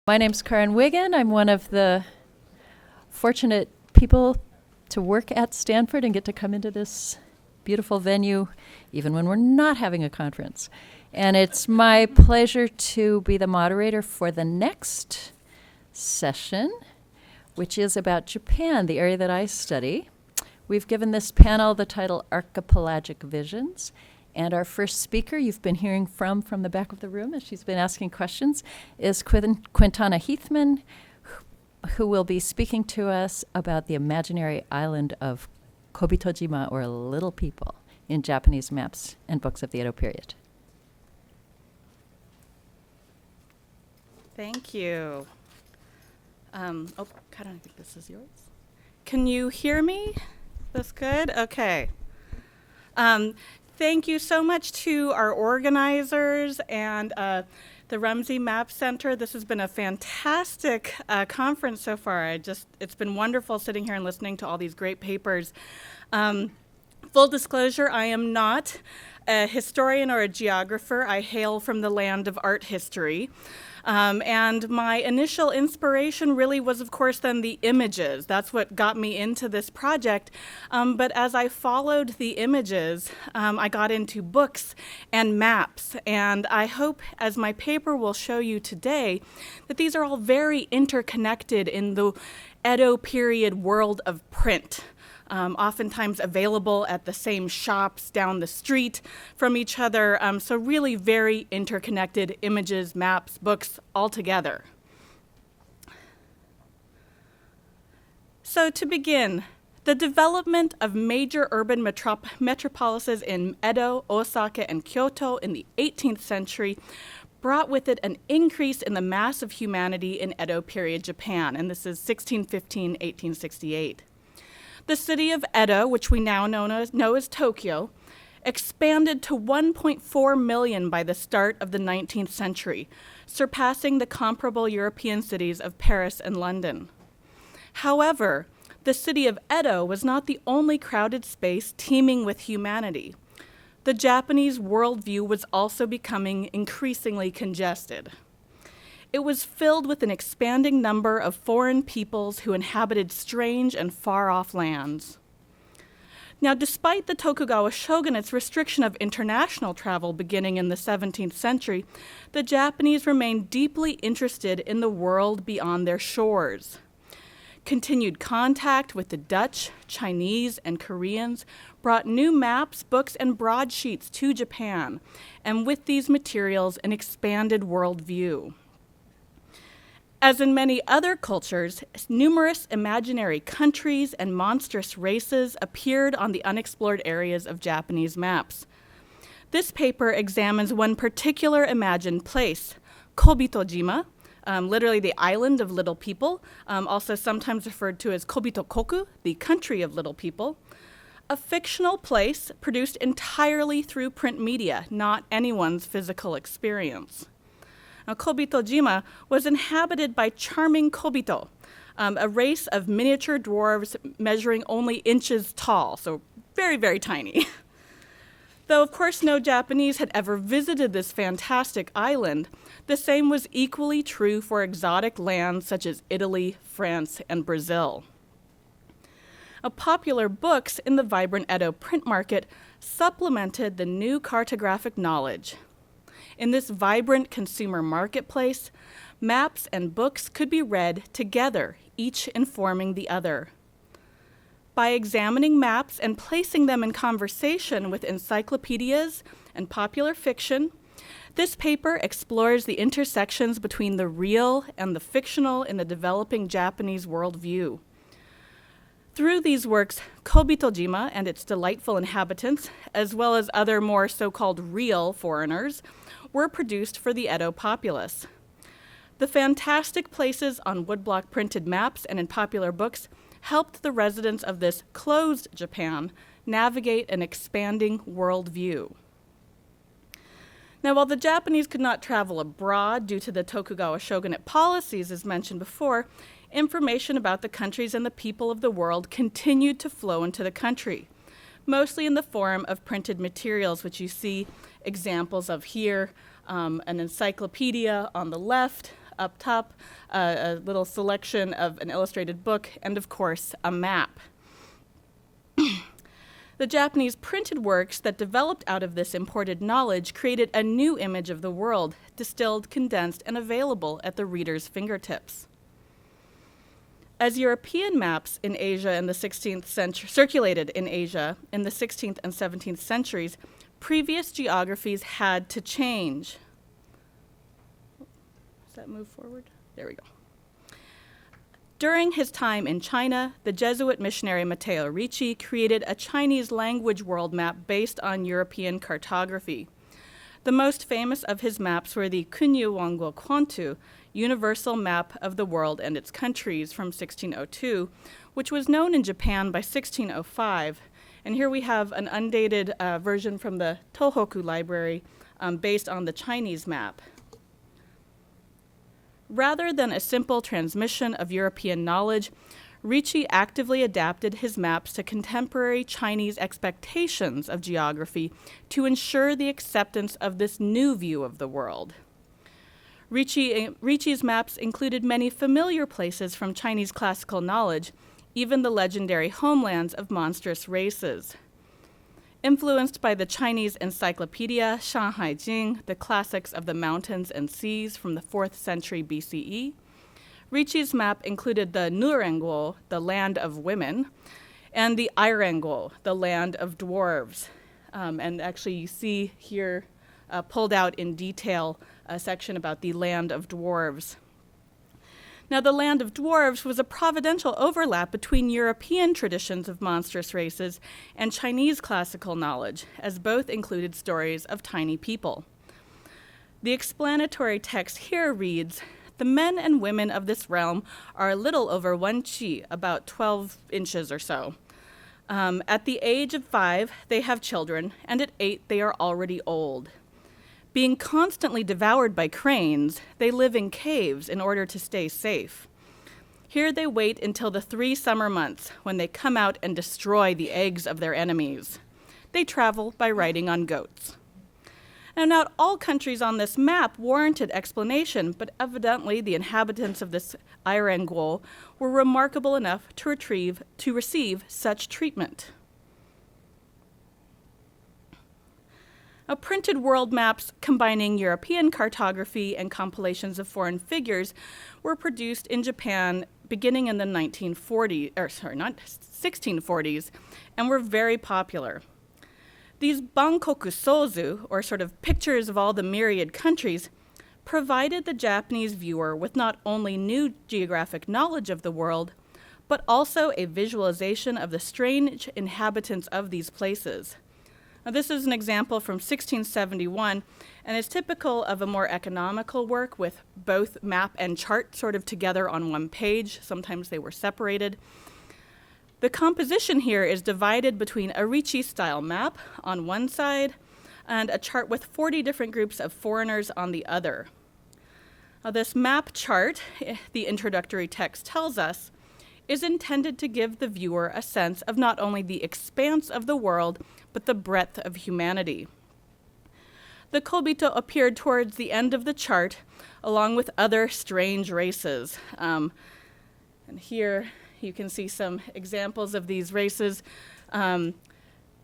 My name's Karen Wigan. I'm one of the fortunate people to work at Stanford and get to come into this beautiful venue even when we're not having a conference. And it's my pleasure to be the moderator for the next session, which is about Japan, the area that I study. We've given this panel the title Archepelagic Visions. And our first speaker, you've been hearing from the back of the room as she's been asking questions, is Quintana Heathman, who will be speaking to us about the imaginary island of Kobitojima, or Little People, in Japanese maps and books of the Edo period. Thank you. Karen, I think this is yours. Can you hear me? That's good? Okay. Thank you so much to our organizers and the DRMC Map Center. This has been a fantastic conference so far. It's been wonderful sitting here and listening to all these great papers. Full disclosure, I am not a historian or a geographer. I hail from the land of art history. And my initial inspiration really was, of course, then the images. That's what got me into this project. But as I followed the images, I got into books and maps. And I hope, as my paper will show you today, that these are all very interconnected in the Edo period world of print. Oftentimes available at the same shops down the street from each other. So really very interconnected images, maps, books, all together. So to begin, the development of major urban metropolises in Edo, Osaka, and Kyoto in the 18th century brought with it an increase in the mass of humanity in Edo period Japan, and this is 1615-1868. The city of Edo, which we now know as Tokyo, expanded to 1.4 million by the start of the 19th century, surpassing the comparable European cities of Paris and London. However, the city of Edo was not the only crowded space teeming with humanity. The Japanese worldview was also becoming increasingly congested. It was filled with an expanding number of foreign peoples who inhabited strange and far-off lands. Now, despite the Tokugawa shogunate's restriction of international travel beginning in the 17th century, the Japanese remained deeply interested in the world beyond their shores. Continued contact with the Dutch, Chinese, and Koreans brought new maps, books, and broadsheets to Japan, and with these materials, an expanded worldview. As in many other cultures, numerous imaginary countries and monstrous races appeared on the unexplored areas of Japanese maps. This paper examines one particular imagined place, Kobitojima, literally the island of little people, also sometimes referred to as Kobitokoku, the country of little people, a fictional place produced entirely through print media, not anyone's physical experience. Now, Kobitojima was inhabited by charming Kobito, a race of miniature dwarves measuring only inches tall, so very, very tiny. Though, of course, no Japanese had ever visited this fantastic island, the same was equally true for exotic lands such as Italy, France, and Brazil. Now, popular books in the vibrant Edo print market supplemented the new cartographic knowledge. In this vibrant consumer marketplace, maps and books could be read together, each informing the other. By examining maps and placing them in conversation with encyclopedias and popular fiction, this paper explores the intersections between the real and the fictional in the developing Japanese worldview. Through these works, Kobitojima and its delightful inhabitants, as well as other more so-called real foreigners, were produced for the Edo populace. The fantastic places on woodblock printed maps and in popular books helped the residents of this closed Japan navigate an expanding worldview. Now, while the Japanese could not travel abroad due to the Tokugawa shogunate policies, as mentioned before, information about the countries and the people of the world continued to flow into the country, mostly in the form of printed materials, which you see examples of here, an encyclopedia on the left, up top, a little selection of an illustrated book, and of course, a map. The Japanese printed works that developed out of this imported knowledge created a new image of the world, distilled, condensed, and available at the reader's fingertips. As European maps in Asia in the 16th century circulated in Asia in the 16th and 17th centuries, previous geographies had to change. Does that move forward? There we go. During his time in China, the Jesuit missionary Matteo Ricci created a Chinese language world map based on European cartography. The most famous of his maps were the Kunio Maps, Universal Map of the World and Its Countries from 1602, which was known in Japan by 1605. And here we have an undated version from the Tohoku Library based on the Chinese map. Rather than a simple transmission of European knowledge, Ricci actively adapted his maps to contemporary Chinese expectations of geography to ensure the acceptance of this new view of the world. Ricci's maps included many familiar places from Chinese classical knowledge, even the legendary homelands of monstrous races. Influenced by the Chinese encyclopedia Shanghai Jing, the classics of the mountains and seas from the 4th century BCE, Ricci's map included the Nurenguo, the land of women, and the Irenguo, the land of dwarves. And actually you see here pulled out in detail a section about the land of dwarves. Now, the land of dwarves was a providential overlap between European traditions of monstrous races and Chinese classical knowledge, as both included stories of tiny people. The explanatory text here reads, "The men and women of this realm are a little over 1 chi, about 12 inches or so. At the age of 5, they have children, and at 8, they are already old. Being constantly devoured by cranes, they live in caves in order to stay safe. Here they wait until the 3 summer months, when they come out and destroy the eggs of their enemies. They travel by riding on goats." Now, not all countries on this map warranted explanation, but evidently the inhabitants of this Irenguo were remarkable enough to receive such treatment. Now, printed world maps combining European cartography and compilations of foreign figures were produced in Japan beginning in the 1640s, and were very popular. These bankoku sozu, or sort of pictures of all the myriad countries, provided the Japanese viewer with not only new geographic knowledge of the world, but also a visualization of the strange inhabitants of these places. Now, this is an example from 1671, and is typical of a more economical work with both map and chart sort of together on one page. Sometimes they were separated. The composition here is divided between a Ricci-style map on one side and a chart with 40 different groups of foreigners on the other. Now, this map chart, the introductory text tells us, is intended to give the viewer a sense of not only the expanse of the world, but the breadth of humanity. The Kobito appeared towards the end of the chart, along with other strange races. And here you can see some examples of these races.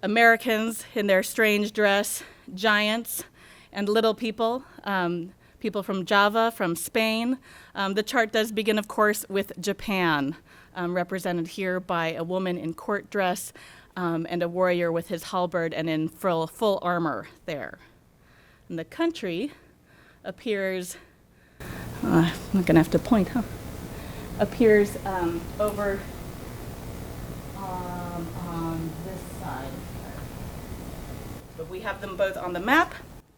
Americans in their strange dress, giants, and little people, people from Java, from Spain. The chart does begin, of course, with Japan, represented here by a woman in court dress and a warrior with his halberd and in full armor there. And the country appears, I'm not going to have to point, appears over on this side. But we have them both on the map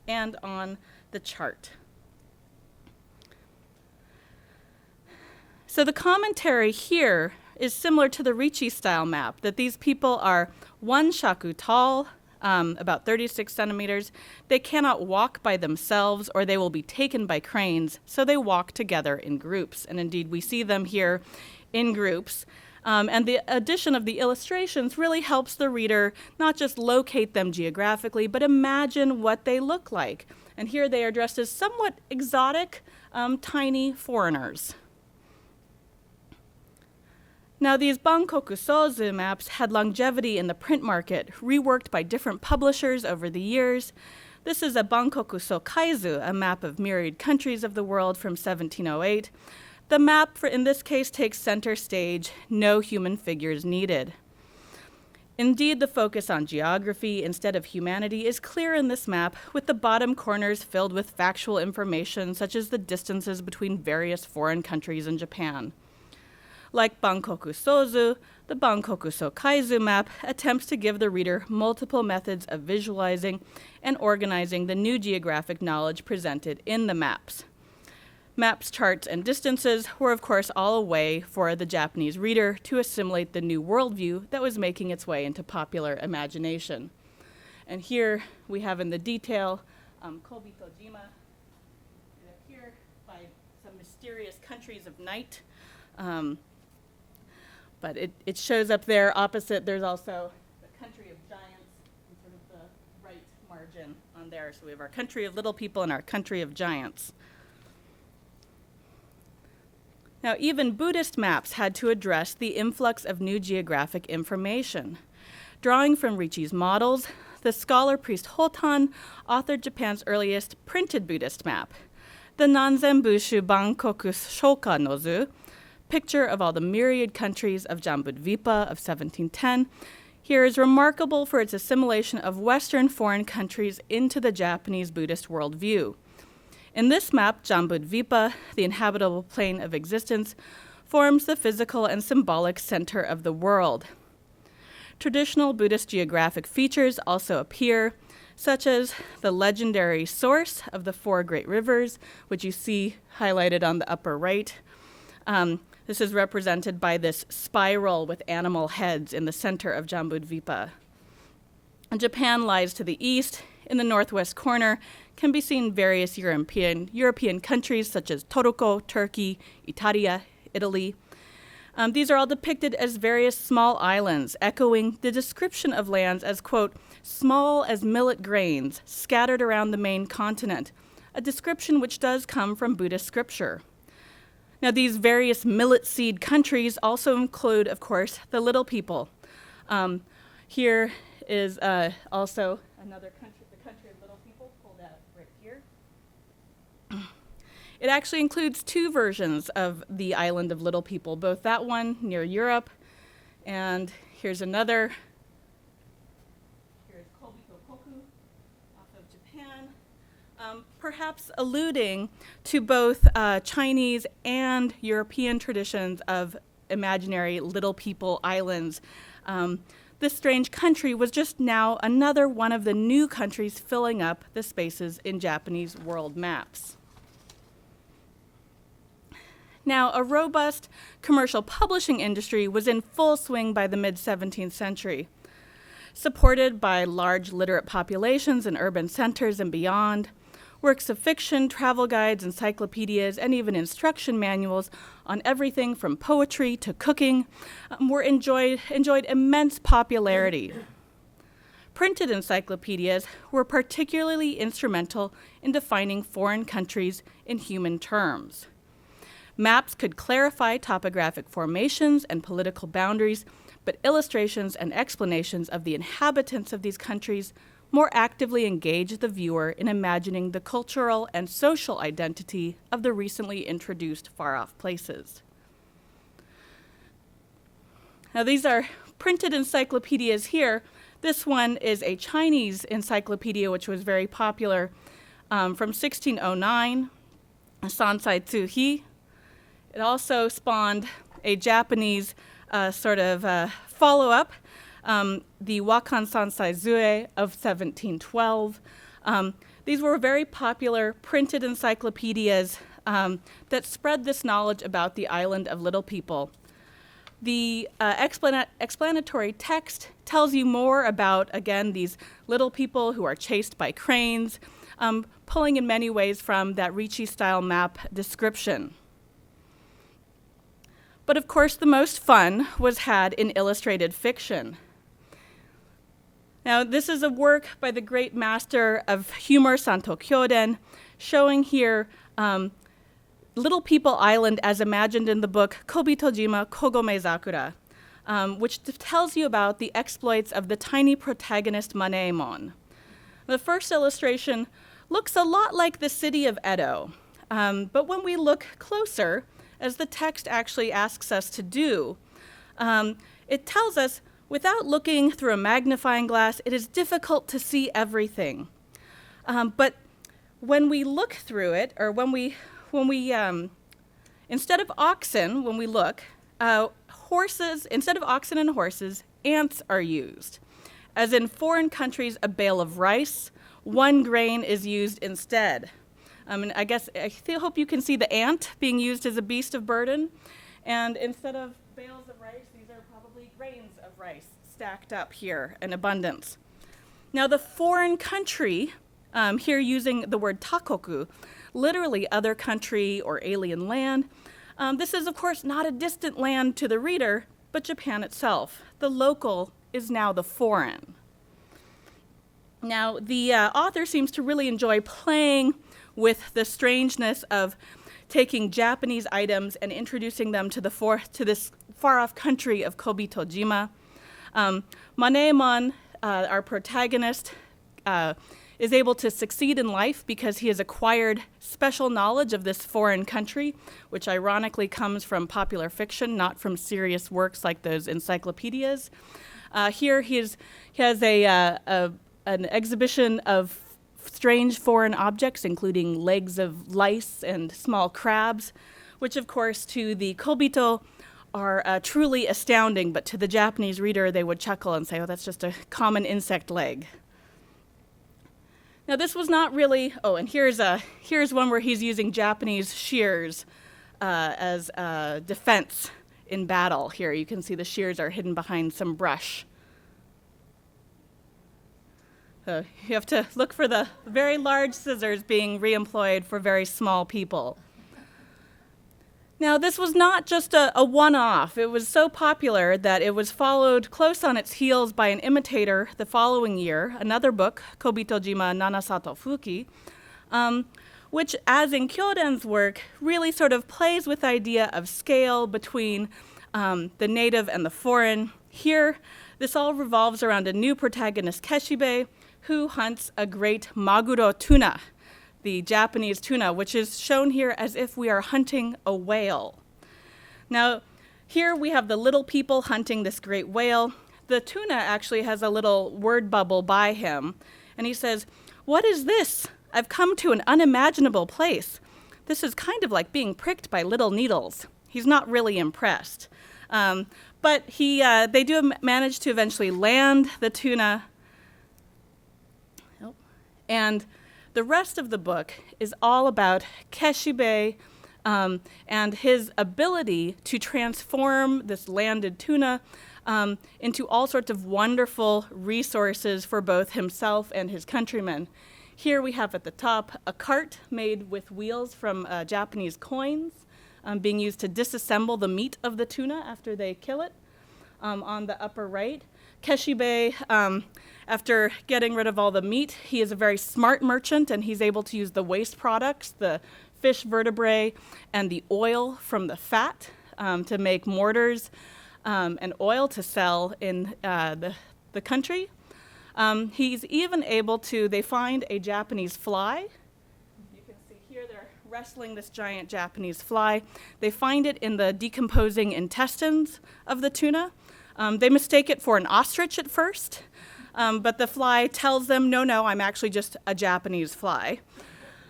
and on the chart. So the commentary here is similar to the Ricci-style map, that these people are 1 shaku tall, about 36 centimeters. They cannot walk by themselves, or they will be taken by cranes, so they walk together in groups. And indeed, we see them here in groups. And the addition of the illustrations really helps the reader not just locate them geographically, but imagine what they look like. And here they are dressed as somewhat exotic, tiny foreigners. Now, these Bankoku Sozu maps had longevity in the print market, reworked by different publishers over the years. This is a Bankoku Sokaizu, a map of myriad countries of the world from 1708. The map, in this case, takes center stage, no human figures needed. Indeed, the focus on geography instead of humanity is clear in this map, with the bottom corners filled with factual information such as the distances between various foreign countries in Japan. Like Bankoku Sozu, the Bankoku Sokaizu map attempts to give the reader multiple methods of visualizing and organizing the new geographic knowledge presented in the maps. Maps, charts, and distances were, of course, all a way for the Japanese reader to assimilate the new worldview that was making its way into popular imagination. And here we have in the detail Kobitojima, here by some mysterious countries of night. But it shows up there opposite. There's also the country of giants in sort of the right margin on there. So we have our country of little people and our country of giants. Now, even Buddhist maps had to address the influx of new geographic information. Drawing from Ricci's models, the scholar priest Hotan authored Japan's earliest printed Buddhist map, the Nanzenbushu Bankoku Shoka Nozu, picture of all the myriad countries of Jambudvipa of 1710, here is remarkable for its assimilation of Western foreign countries into the Japanese Buddhist worldview. In this map, Jambudvipa, the inhabitable plane of existence, forms the physical and symbolic center of the world. Traditional Buddhist geographic features also appear, such as the legendary source of the four great rivers, which you see highlighted on the upper right. This is represented by this spiral with animal heads in the center of Jambudvipa. Japan lies to the east. In the northwest corner can be seen various European countries such as Toruko, Turkey, Italia, Italy. These are all depicted as various small islands, echoing the description of lands as, quote, small as millet grains scattered around the main continent, a description which does come from Buddhist scripture. Now, these various millet seed countries also include, of course, the little people. Here is also another country, the country of little people, pulled out right here. It actually includes two versions of the island of little people, both that one near Europe, and here's another. Here's Kobitojima off of Japan. Perhaps alluding to both Chinese and European traditions of imaginary little people islands. This strange country was just now another one of the new countries filling up the spaces in Japanese world maps. Now, a robust commercial publishing industry was in full swing by the mid-17th century. Supported by large literate populations in urban centers and beyond, works of fiction, travel guides, encyclopedias, and even instruction manuals on everything from poetry to cooking were enjoyed immense popularity. Printed encyclopedias were particularly instrumental in defining foreign countries in human terms. Maps could clarify topographic formations and political boundaries, but illustrations and explanations of the inhabitants of these countries more actively engage the viewer in imagining the cultural and social identity of the recently introduced far-off places. Now, these are printed encyclopedias here. This one is a Chinese encyclopedia, which was very popular from 1609, Sansai Tsuhi. It also spawned a Japanese follow-up, the Wakan Sansai Zue of 1712. These were very popular printed encyclopedias that spread this knowledge about the island of little people. The explanatory text tells you more about, again, these little people who are chased by cranes, pulling in many ways from that Ricci-style map description. But of course, the most fun was had in illustrated fiction. Now, this is a work by the great master of humor, Santo Kyoden, showing here Little People Island as imagined in the book Kobitojima Kogome Zakura, which tells you about the exploits of the tiny protagonist Maneemon. The first illustration looks a lot like the city of Edo, but when we look closer, as the text actually asks us to do, it tells us, without looking through a magnifying glass, it is difficult to see everything. But when we look through it, or when we instead of oxen, when we look, horses, instead of oxen and horses, ants are used. As in foreign countries, a bale of rice, 1 grain is used instead. And I hope you can see the ant being used as a beast of burden. And instead of bales of rice, these are probably grains of rice stacked up here in abundance. Now the foreign country, here using the word takoku, literally other country or alien land. This is, of course, not a distant land to the reader, but Japan itself. The local is now the foreign. Now, the author seems to really enjoy playing with the strangeness of taking Japanese items and introducing them to this far-off country of Kobitojima. Maneemon, our protagonist, is able to succeed in life because he has acquired special knowledge of this foreign country, which ironically comes from popular fiction, not from serious works like those encyclopedias. Here he has an exhibition of strange foreign objects, including legs of lice and small crabs, which of course to the Kobito are truly astounding, but to the Japanese reader they would chuckle and say, oh, that's just a common insect leg. Now this was not really, and here's one where he's using Japanese shears as defense in battle. Here you can see the shears are hidden behind some brush. So you have to look for the very large scissors being reemployed for very small people. Now this was not just a one-off. It was so popular that it was followed close on its heels by an imitator the following year, another book, Kobitojima Nanasato Fuki, which, as in Kyoden's work, really sort of plays with the idea of scale between the native and the foreign. Here, this all revolves around a new protagonist, Keshibe, who hunts a great maguro tuna, the Japanese tuna, which is shown here as if we are hunting a whale. Now, here we have the little people hunting this great whale. The tuna actually has a little word bubble by him, and he says, "What is this? I've come to an unimaginable place. This is kind of like being pricked by little needles." He's not really impressed. But they do manage to eventually land the tuna. And the rest of the book is all about Keshibe and his ability to transform this landed tuna into all sorts of wonderful resources for both himself and his countrymen. Here we have at the top a cart made with wheels from Japanese coins being used to disassemble the meat of the tuna after they kill it. On the upper right, Keshibe, after getting rid of all the meat, he is a very smart merchant, and he's able to use the waste products, the fish vertebrae, and the oil from the fat to make mortars and oil to sell in the country. He's even able to, they find a Japanese fly. You can see here they're wrestling this giant Japanese fly. They find it in the decomposing intestines of the tuna. They mistake it for an ostrich at first, but the fly tells them, no, I'm actually just a Japanese fly.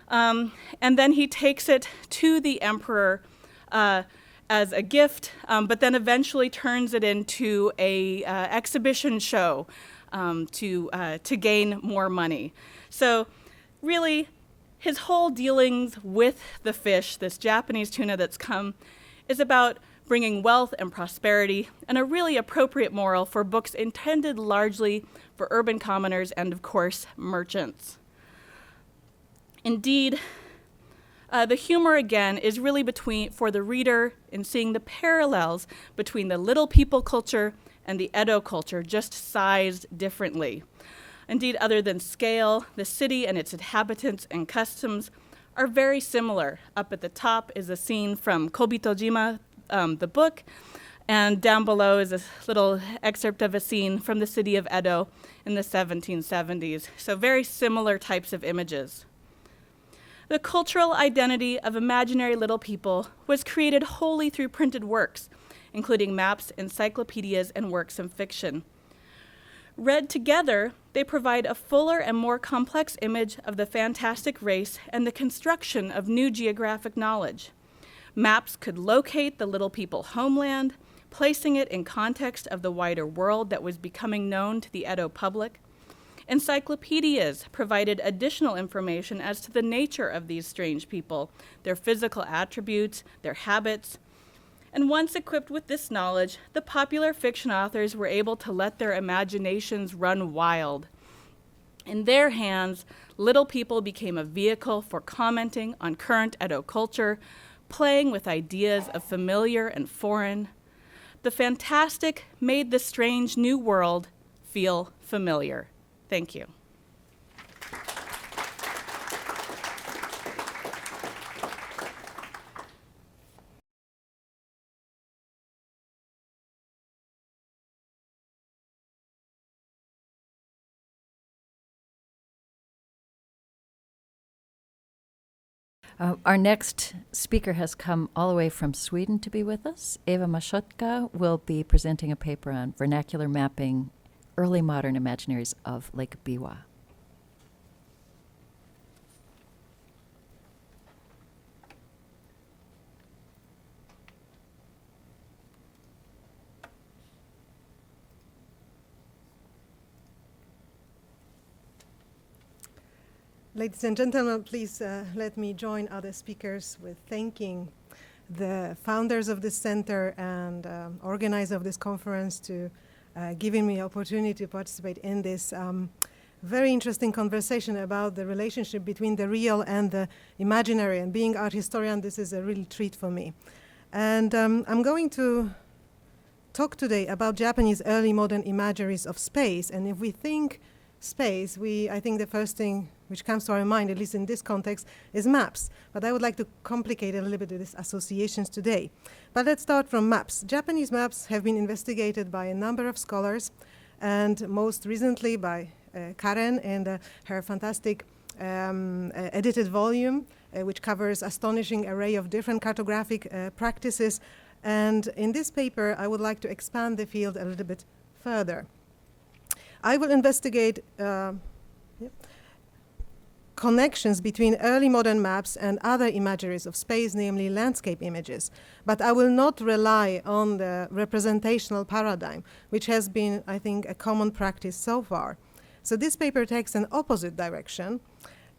And then he takes it to the emperor as a gift, but then eventually turns it into a exhibition show to gain more money. So really, his whole dealings with the fish, this Japanese tuna that's come, is about bringing wealth and prosperity, and a really appropriate moral for books intended largely for urban commoners and, of course, merchants. Indeed, the humor, again, is really for the reader in seeing the parallels between the little people culture and the Edo culture, just sized differently. Indeed, other than scale, the city and its inhabitants and customs are very similar. Up at the top is a scene from Kobitojima, the book, and down below is a little excerpt of a scene from the city of Edo in the 1770s. So very similar types of images. The cultural identity of imaginary little people was created wholly through printed works, including maps, encyclopedias, and works of fiction. Read together, they provide a fuller and more complex image of the fantastic race and the construction of new geographic knowledge. Maps could locate the little people homeland, placing it in context of the wider world that was becoming known to the Edo public. Encyclopedias provided additional information as to the nature of these strange people, their physical attributes, their habits. And once equipped with this knowledge, the popular fiction authors were able to let their imaginations run wild. In their hands, little people became a vehicle for commenting on current Edo culture, playing with ideas of familiar and foreign. The fantastic made the strange new world feel familiar. Thank you. Our next speaker has come all the way from Sweden to be with us. Eva Machotka will be presenting a paper on vernacular mapping, early modern imaginaries of Lake Biwa. Ladies and gentlemen, please let me join other speakers with thanking the founders of this center and organizer of this conference to giving me opportunity to participate in this very interesting conversation about the relationship between the real and the imaginary. And being art historian, this is a real treat for me. And I'm going to talk today about Japanese early modern imageries of space. And if we think space, I think the first thing which comes to our mind, at least in this context, is maps. But I would like to complicate a little bit these associations today. But let's start from maps. Japanese maps have been investigated by a number of scholars, and most recently by Karen and her fantastic edited volume, which covers astonishing array of different cartographic practices. And in this paper, I would like to expand the field a little bit further. I will investigate connections between early modern maps and other imageries of space, namely landscape images. But I will not rely on the representational paradigm, which has been, I think, a common practice so far. So this paper takes an opposite direction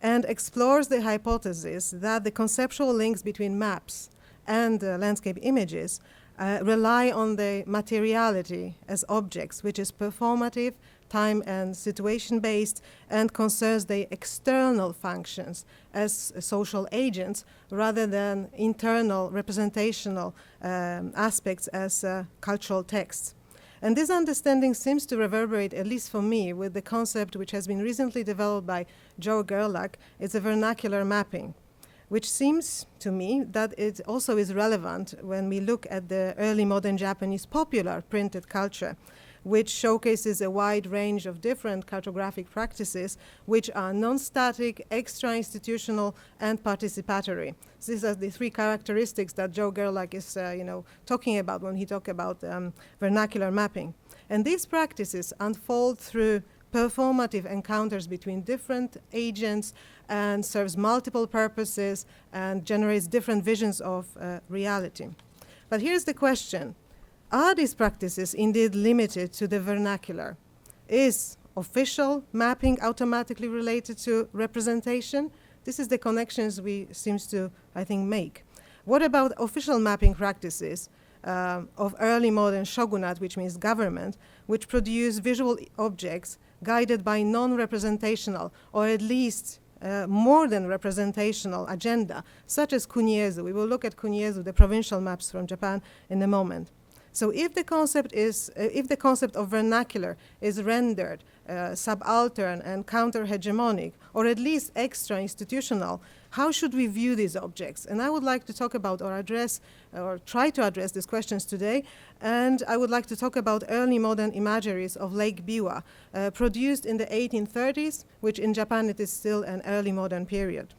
and explores the hypothesis that the conceptual links between maps and landscape images rely on the materiality as objects, which is performative, time and situation-based, and concerns the external functions as social agents rather than internal representational aspects as cultural texts. And this understanding seems to reverberate, at least for me, with the concept which has been recently developed by Joe Gerlach. It's a vernacular mapping, which seems to me that it also is relevant when we look at the early modern Japanese popular printed culture, which showcases a wide range of different cartographic practices, which are non-static, extra-institutional, and participatory. These are the three characteristics that Joe Gerlach is talking about when he talks about vernacular mapping. And these practices unfold through performative encounters between different agents and serves multiple purposes and generates different visions of reality. But here's the question. Are these practices indeed limited to the vernacular? Is official mapping automatically related to representation? This is the connections we seems to, I think, make. What about official mapping practices of early modern shogunate, which means government, which produce visual objects guided by non-representational, or at least more than representational agenda, such as kuniezu? We will look at kuniezu, the provincial maps from Japan, in a moment. So if the concept of vernacular is rendered subaltern and counter-hegemonic, or at least extra-institutional, how should we view these objects? And I would like to talk about or address, or try to address these questions today, and I would like to talk about early modern imageries of Lake Biwa, produced in the 1830s, which in Japan it is still an early modern period.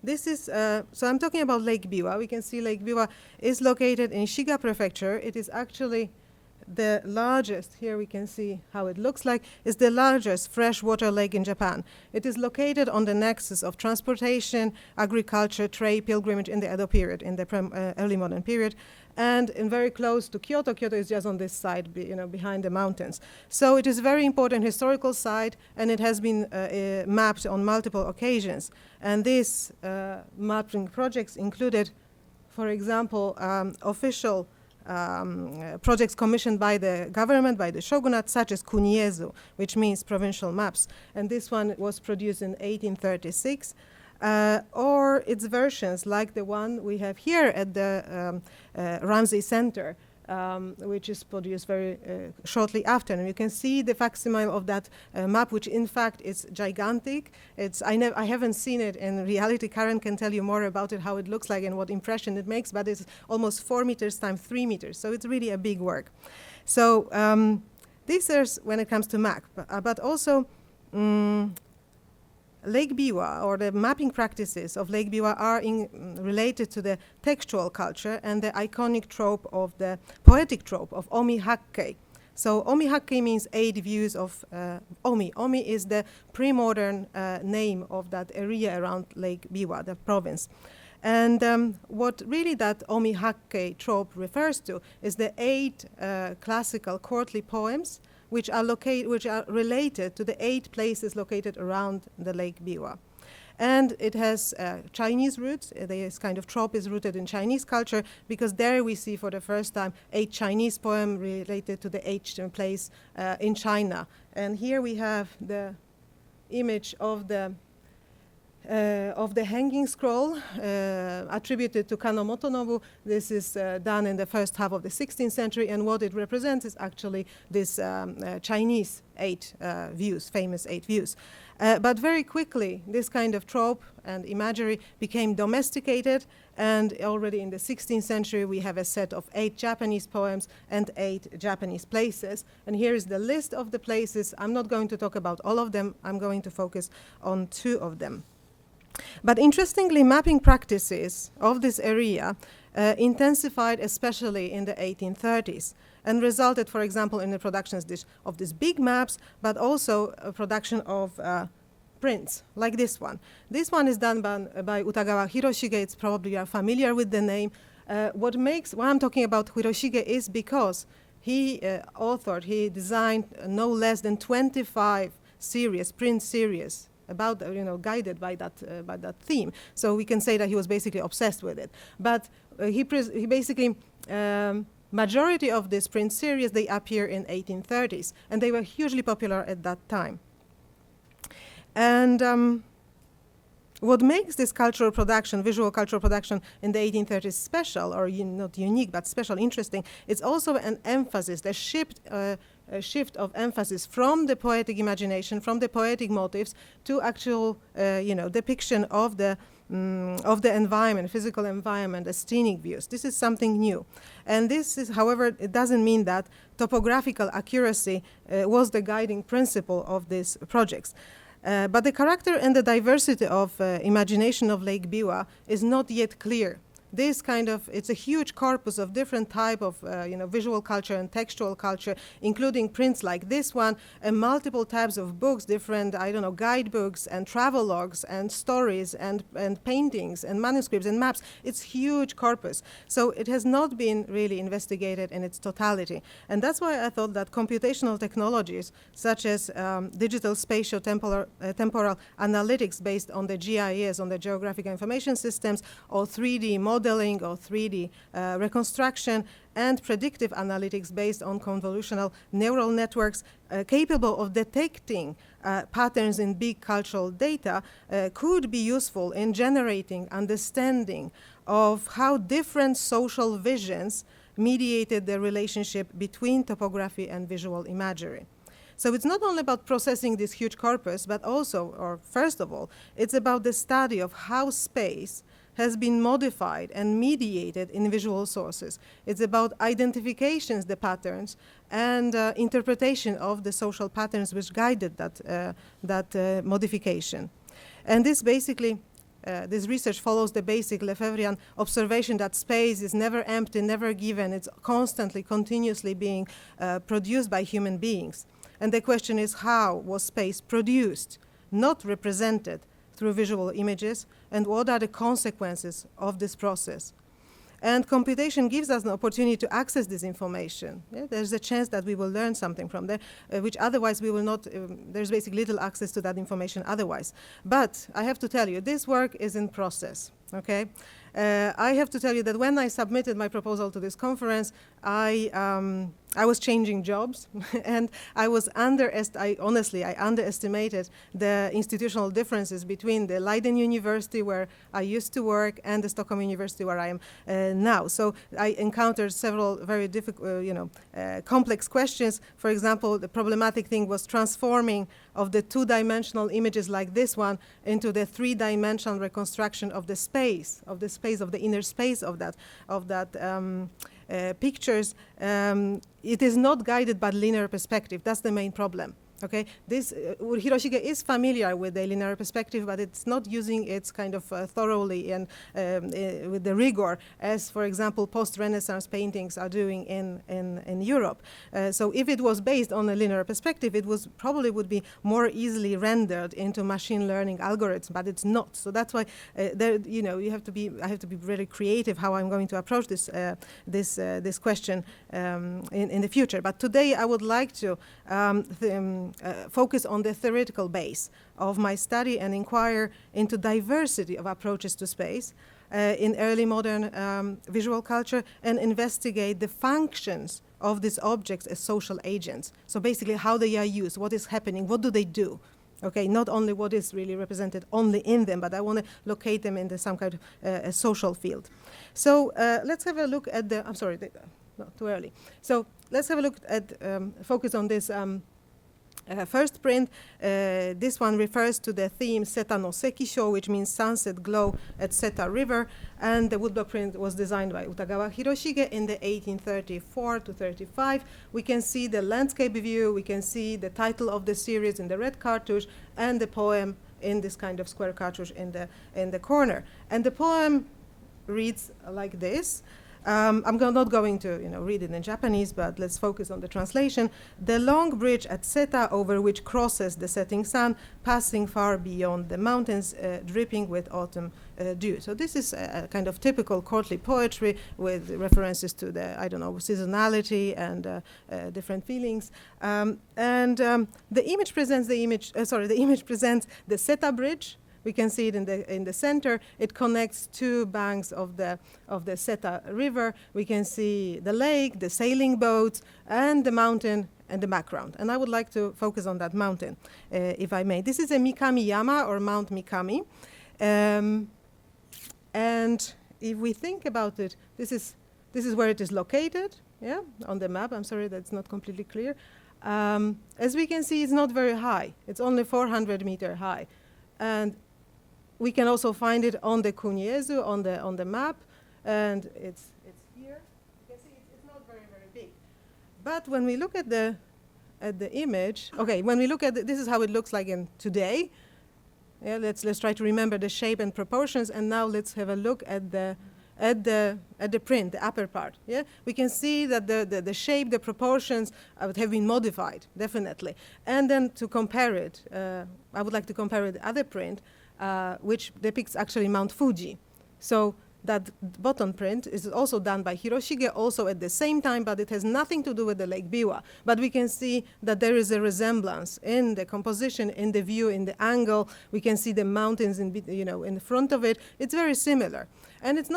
This is, so I'm talking about Lake Biwa. We can see Lake Biwa is located in Shiga Prefecture. It is actually the largest, here we can see how it looks like, is the largest freshwater lake in Japan. It is located on the nexus of transportation, agriculture, trade, pilgrimage in the Edo period, in the early modern period, and very close to Kyoto. Kyoto is just on this side, behind the mountains. So it is a very important historical site, and it has been mapped on multiple occasions. And these mapping projects included, for example, official projects commissioned by the government, by the shogunate, such as Kuniezu, which means provincial maps. And this one was produced in 1836. Or its versions, like the one we have here at the Ramsey Center, which is produced very shortly after. And you can see the facsimile of that map, which in fact is gigantic. I haven't seen it in reality. Karen can tell you more about it, how it looks like and what impression it makes, but it's almost 4 meters times 3 meters. So it's really a big work. So this is when it comes to map, but also Lake Biwa, or the mapping practices of Lake Biwa, are related to the textual culture and the iconic trope of the poetic trope of Omi Hakkei. So Omi Hakkei means 8 views of Omi. Omi is the pre-modern name of that area around Lake Biwa, the province. And what really that Omi Hakkei trope refers to is the 8 classical courtly poems which are related to the 8 places located around the Lake Biwa. And it has Chinese roots. This kind of trope is rooted in Chinese culture, because there we see for the first time 8 Chinese poems related to the 8th place in China. And here we have the image of the hanging scroll attributed to Kano Motonobu. This is done in the first half of the 16th century, and what it represents is actually this Chinese 8 views, famous 8 views. But very quickly, this kind of trope and imagery became domesticated, and already in the 16th century, we have a set of 8 Japanese poems and 8 Japanese places. And here is the list of the places. I'm not going to talk about all of them. I'm going to focus on 2 of them. But interestingly, mapping practices of this area intensified especially in the 1830s, and resulted, for example, in the production of these big maps, but also a production of prints, like this one. This one is done by Utagawa Hiroshige. It's probably you are familiar with the name. What I'm talking about Hiroshige is because he designed no less than 25 print series, about guided by that theme. So we can say that he was basically obsessed with it. But he basically majority of these print series, they appear in 1830s, and they were hugely popular at that time. And what makes this cultural production, visual cultural production in the 1830s special, or not unique, but special, interesting, it's also an emphasis, a shift of emphasis from the poetic imagination, from the poetic motives, to actual, depiction of the environment, physical environment, as scenic views. This is something new. And this is, however, it doesn't mean that topographical accuracy was the guiding principle of these projects. But the character and the diversity of imagination of Lake Biwa is not yet clear. It's a huge corpus of different type of, visual culture and textual culture, including prints like this one, and multiple types of books, different, guidebooks and travelogues and stories and paintings and manuscripts and maps. It's huge corpus. So it has not been really investigated in its totality. And that's why I thought that computational technologies, such as digital spatial temporal analytics based on the GIS, on the Geographic Information Systems, or 3D modeling or 3D reconstruction, and predictive analytics based on convolutional neural networks capable of detecting patterns in big cultural data could be useful in generating understanding of how different social visions mediated the relationship between topography and visual imagery. So it's not only about processing this huge corpus, but also, or first of all, it's about the study of how space has been modified and mediated in visual sources. It's about identifications, the patterns, and interpretation of the social patterns which guided that modification. And this basically, this research follows the basic Lefebvrean observation that space is never empty, never given. It's constantly, continuously being produced by human beings. And the question is, how was space produced, not represented through visual images, and what are the consequences of this process? And computation gives us an opportunity to access this information. Yeah? There's a chance that we will learn something from there, which otherwise we will not, there's basically little access to that information otherwise. But I have to tell you, this work is in process, okay? I have to tell you that when I submitted my proposal to this conference, I was changing jobs, and honestly, I underestimated the institutional differences between the Leiden University, where I used to work, and the Stockholm University, where I am now. So I encountered several very difficult, complex questions. For example, the problematic thing was transforming of the two-dimensional images like this one into the three-dimensional reconstruction of the space, of the inner space of that pictures. It is not guided by linear perspective. That's the main problem. Okay, this Hiroshige is familiar with the linear perspective, but it's not using it kind of thoroughly and with the rigor as, for example, post-Renaissance paintings are doing in Europe. So if it was based on a linear perspective, it probably would be more easily rendered into machine learning algorithms, but it's not. So that's why I have to be very creative how I'm going to approach this question in the future. But today I would like to focus on the theoretical base of my study and inquire into diversity of approaches to space in early modern visual culture, and investigate the functions of these objects as social agents. So basically how they are used, what is happening, what do they do? Okay, not only what is really represented only in them, but I want to locate them into some kind of a social field. So let's have a look at not too early. So let's have a look at, focus on this first print. This one refers to the theme Seta no Sekisho, which means sunset glow at Seta River, and the woodblock print was designed by Utagawa Hiroshige in the 1834 to 35. We can see the landscape view, we can see the title of the series in the red cartouche, and the poem in this kind of square cartouche in the corner. And the poem reads like this. I'm not going to read it in Japanese, but let's focus on the translation. The long bridge at Seta, over which crosses the setting sun, passing far beyond the mountains, dripping with autumn dew. So this is a kind of typical courtly poetry with references to the, seasonality and different feelings. The image presents the image presents the Seta bridge. We can see it in the center. It connects two banks of the Seta River. We can see the lake, the sailing boats, and the mountain and the background. And I would like to focus on that mountain, if I may. This is a Mikami Yama, or Mount Mikami. And if we think about it, this is where it is located, on the map. I'm sorry that's not completely clear. As we can see, it's not very high. It's only 400 meter high. And we can also find it on the Kuniezu, on the map, and it's here. You can see it's not very, very big. But when we look at the image, when we look at this is how it looks like in today. Yeah, let's try to remember the shape and proportions, and now let's have a look at the print, the upper part. Yeah, we can see that the shape, the proportions have been modified, definitely. And then to compare it, I would like to compare it with the other print, which depicts actually Mount Fuji. So that bottom print is also done by Hiroshige, also at the same time, but it has nothing to do with the Lake Biwa. But we can see that there is a resemblance in the composition, in the view, in the angle. We can see the mountains in the front of it. It's very similar. And it's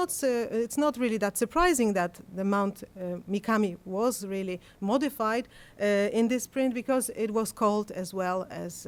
not really that surprising that the Mount Mikami was really modified in this print, because it was called as well as,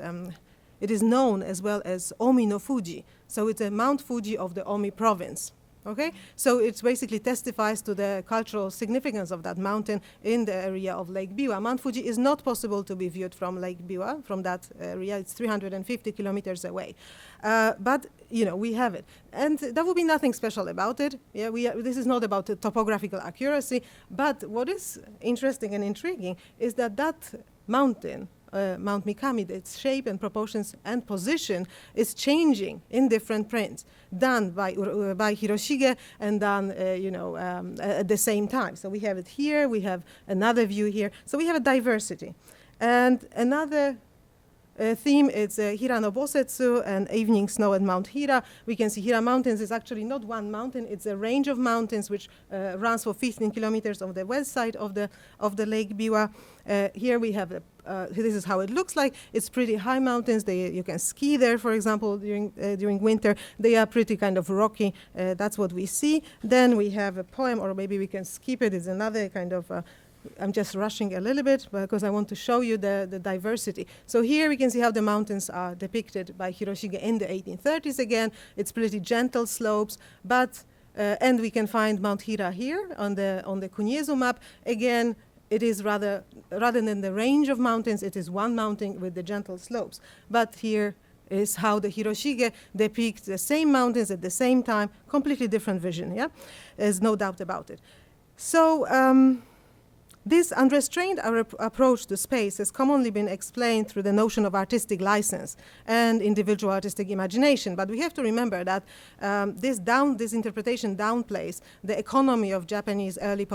it is known as well as Omi no Fuji. So it's a Mount Fuji of the Omi province. Okay, so it basically testifies to the cultural significance of that mountain in the area of Lake Biwa. Mount Fuji is not possible to be viewed from Lake Biwa, from that area. It's 350 kilometers away. But, you know, we have it. And there would be nothing special about it. Yeah, this is not about the topographical accuracy. But what is interesting and intriguing is that that mountain, Mount Mikami, its shape and proportions and position is changing in different prints, done by Hiroshige and done, at the same time. So we have it here, we have another view here. So we have a diversity. And another theme is Hira no Bosetsu and Evening Snow at Mount Hira. We can see Hira Mountains is actually not one mountain, it's a range of mountains which runs for 15 kilometers on the west side of the Lake Biwa. Here we have this is how it looks like. It's pretty high mountains. You can ski there, for example, during winter. They are pretty kind of rocky. That's what we see. Then we have a poem, or maybe we can skip it. It's another kind of I'm just rushing a little bit because I want to show you the diversity. So here we can see how the mountains are depicted by Hiroshige in the 1830s again. It's pretty gentle slopes, but and we can find Mount Hira here on the Kunio map. Again, it is rather than the range of mountains, it is one mountain with the gentle slopes. But here is how the Hiroshige depicts the same mountains at the same time, completely different vision, yeah? There's no doubt about it. So, this unrestrained approach to space has commonly been explained through the notion of artistic license and individual artistic imagination. But we have to remember that this interpretation downplays the economy of Japanese early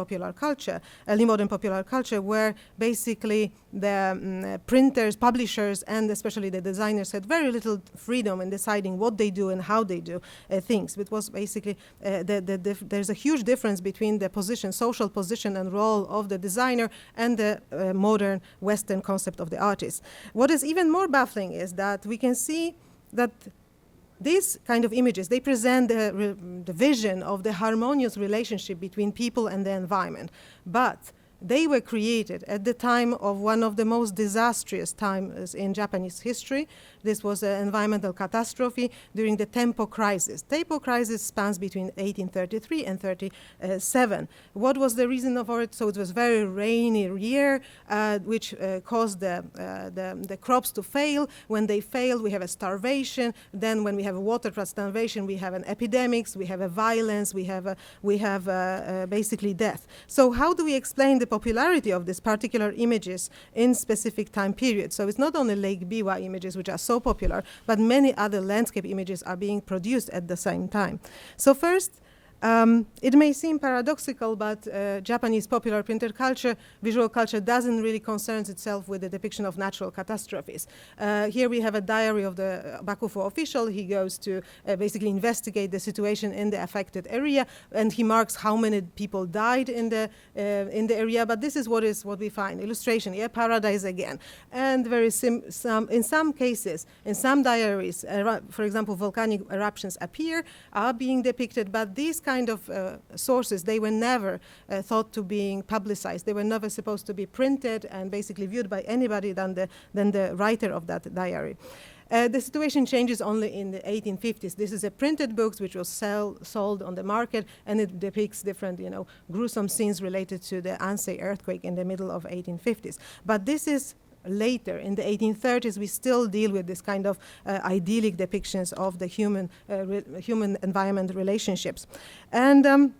modern popular culture, where basically the printers, publishers, and especially the designers had very little freedom in deciding what they do and how they do things. It was basically, there's a huge difference between the social position and role of the designer and the modern Western concept of the artist. What is even more baffling is that we can see that these kind of images, they present the vision of the harmonious relationship between people and the environment. But they were created at the time of one of the most disastrous times in Japanese history. This was an environmental catastrophe during the Tempo crisis. Tempo crisis spans between 1833 and 37. What was the reason for it? So it was very rainy year, which caused the crops to fail. When they fail, we have a starvation. Then when we have a water starvation, we have an epidemics, we have a violence, we have basically death. So how do we explain the popularity of these particular images in specific time periods? So it's not only Lake Biwa images, which are so popular, but many other landscape images are being produced at the same time. So first, it may seem paradoxical, but Japanese popular printed culture, visual culture, doesn't really concern itself with the depiction of natural catastrophes. Here we have a diary of the Bakufu official. He goes to basically investigate the situation in the affected area, and he marks how many people died in the area. But this is what we find. Illustration, yeah, paradise again. And in some cases, in some diaries, for example, volcanic eruptions are being depicted, but these kind of sources, they were never thought to being publicized. They were never supposed to be printed and basically viewed by anybody than the writer of that diary. The situation changes only in the 1850s. This is a printed book which was sold on the market, and it depicts different, gruesome scenes related to the Ansei earthquake in the middle of 1850s. But this is later. In the 1830s, we still deal with this kind of idyllic depictions of the human-environment relationships. And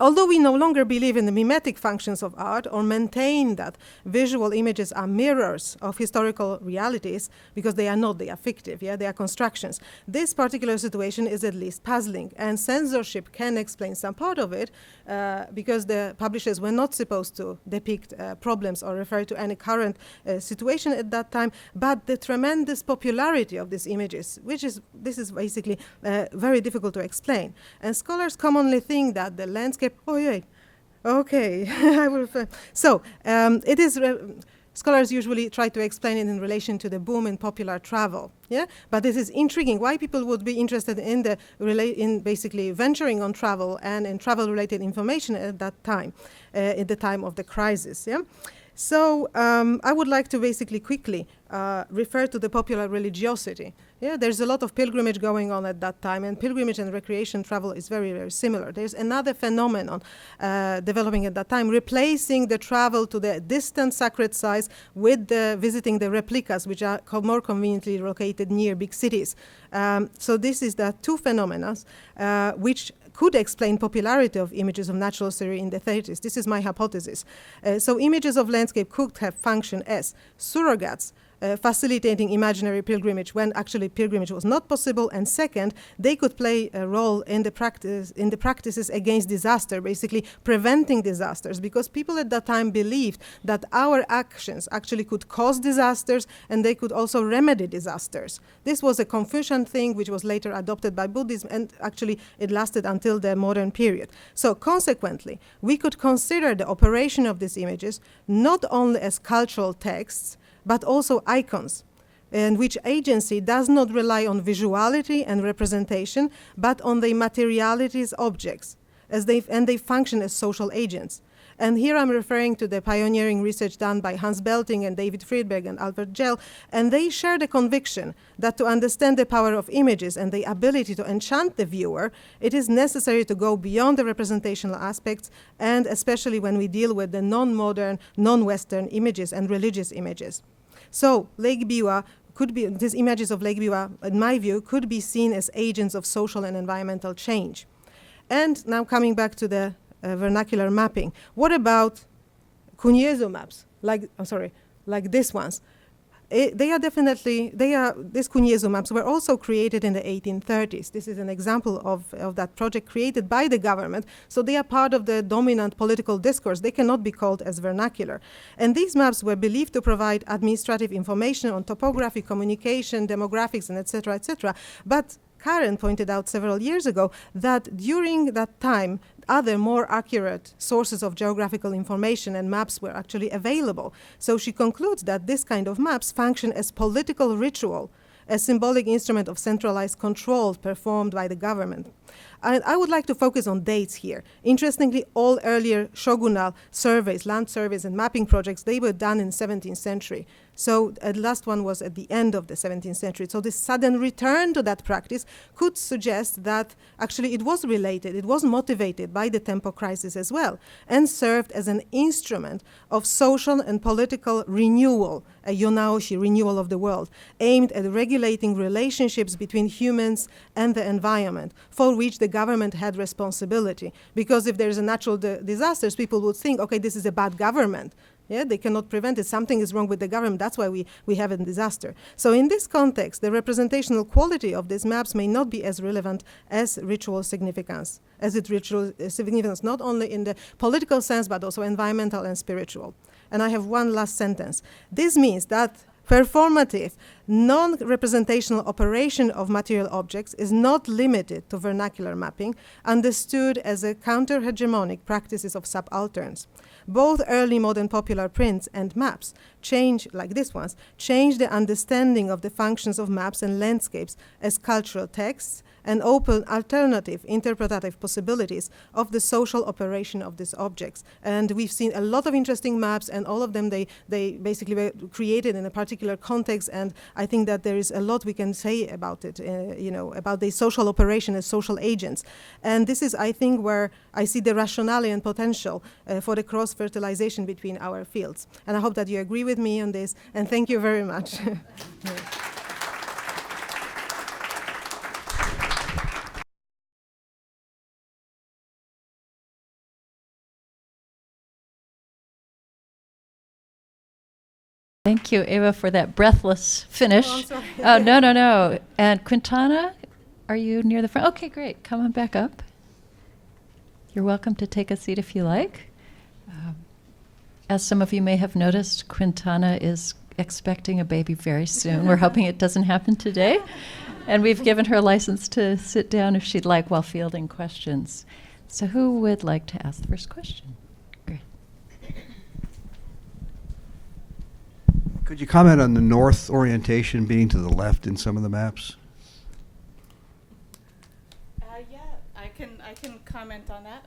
although we no longer believe in the mimetic functions of art or maintain that visual images are mirrors of historical realities, because they are not, they are fictive, yeah, they are constructions, this particular situation is at least puzzling, and censorship can explain some part of it, because the publishers were not supposed to depict problems or refer to any current situation at that time, but the tremendous popularity of these images, this is basically very difficult to explain. And scholars commonly think that the landscape okay. I will. So it is. Scholars usually try to explain it in relation to the boom in popular travel. Yeah, but this is intriguing. Why people would be interested in basically venturing on travel and in travel-related information at that time, at the time of the crisis. Yeah. So I would like to basically quickly refer to the popular religiosity. Yeah, there's a lot of pilgrimage going on at that time, and pilgrimage and recreation travel is very, very similar. There's another phenomenon developing at that time, replacing the travel to the distant sacred sites with visiting the replicas, which are more conveniently located near big cities. So this is the two phenomena which could explain popularity of images of natural scenery in the 30s. This is my hypothesis. So images of landscape could have functioned as surrogates, facilitating imaginary pilgrimage when actually pilgrimage was not possible, and second, they could play a role in the practices against disaster, basically preventing disasters, because people at that time believed that our actions actually could cause disasters and they could also remedy disasters. This was a Confucian thing which was later adopted by Buddhism, and actually it lasted until the modern period. So consequently, we could consider the operation of these images not only as cultural texts, but also icons, and which agency does not rely on visuality and representation, but on the materialities objects, and they function as social agents. And here I'm referring to the pioneering research done by Hans Belting and David Friedberg and Albert Gell, and they share the conviction that to understand the power of images and the ability to enchant the viewer, it is necessary to go beyond the representational aspects, and especially when we deal with the non-modern, non-Western images and religious images. So Lake Biwa could be, these images of Lake Biwa, in my view, could be seen as agents of social and environmental change. And now coming back to the vernacular mapping. What about Kunio maps, like these ones? These Kunio maps were also created in the 1830s. This is an example of that project created by the government. So they are part of the dominant political discourse. They cannot be called as vernacular. And these maps were believed to provide administrative information on topography, communication, demographics, and et cetera, But Karen pointed out several years ago that during that time, other more accurate sources of geographical information and maps were actually available. So she concludes that this kind of maps function as political ritual, a symbolic instrument of centralized control performed by the government. And I would like to focus on dates here. Interestingly, all earlier shogunal surveys, land surveys and mapping projects, they were done in the 17th century. So the last one was at the end of the 17th century. So this sudden return to that practice could suggest that actually it was related, it was motivated by the tempo crisis as well, and served as an instrument of social and political renewal, a yonaoshi, renewal of the world, aimed at regulating relationships between humans and the environment, for which the government had responsibility. Because if there's a natural disasters, people would think, okay, this is a bad government. Yeah, they cannot prevent it. Something is wrong with the government. That's why we have a disaster. So in this context, the representational quality of these maps may not be as relevant as ritual significance, not only in the political sense, but also environmental and spiritual. And I have one last sentence. This means that performative, non-representational operation of material objects is not limited to vernacular mapping, understood as a counter-hegemonic practices of subalterns. Both early modern popular prints and maps like these ones, change the understanding of the functions of maps and landscapes as cultural texts and open alternative interpretative possibilities of the social operation of these objects. And we've seen a lot of interesting maps, and all of them, they basically were created in a particular context, and I think that there is a lot we can say about it, about the social operation as social agents. And this is, I think, where I see the rationale and potential for the cross-fertilization between our fields. And I hope that you agree with me on this, and thank you very much. Thank you, Eva, for that breathless finish. Oh, I'm sorry. Oh, no. And Quintana, are you near the front? Okay, great. Come on back up. You're welcome to take a seat if you like. As some of you may have noticed, Quintana is expecting a baby very soon. We're hoping it doesn't happen today. And we've given her a license to sit down if she'd like while fielding questions. So who would like to ask the first question? Great. Could you comment on the north orientation being to the left in some of the maps? Yeah, I can comment on that.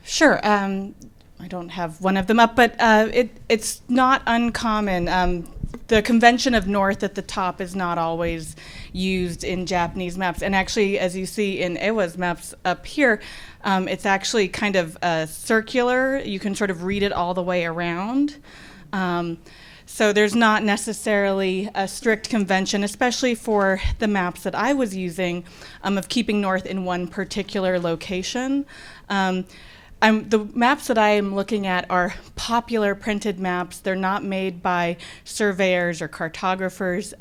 Sure. I don't have one of them up, but it's not uncommon. The convention of north at the top is not always used in Japanese maps. And actually, as you see in Ewa's maps up here, it's actually kind of circular. You can sort of read it all the way around. So there's not necessarily a strict convention, especially for the maps that I was using, of keeping north in one particular location. The maps that I am looking at are popular printed maps. They're not made by surveyors or cartographers.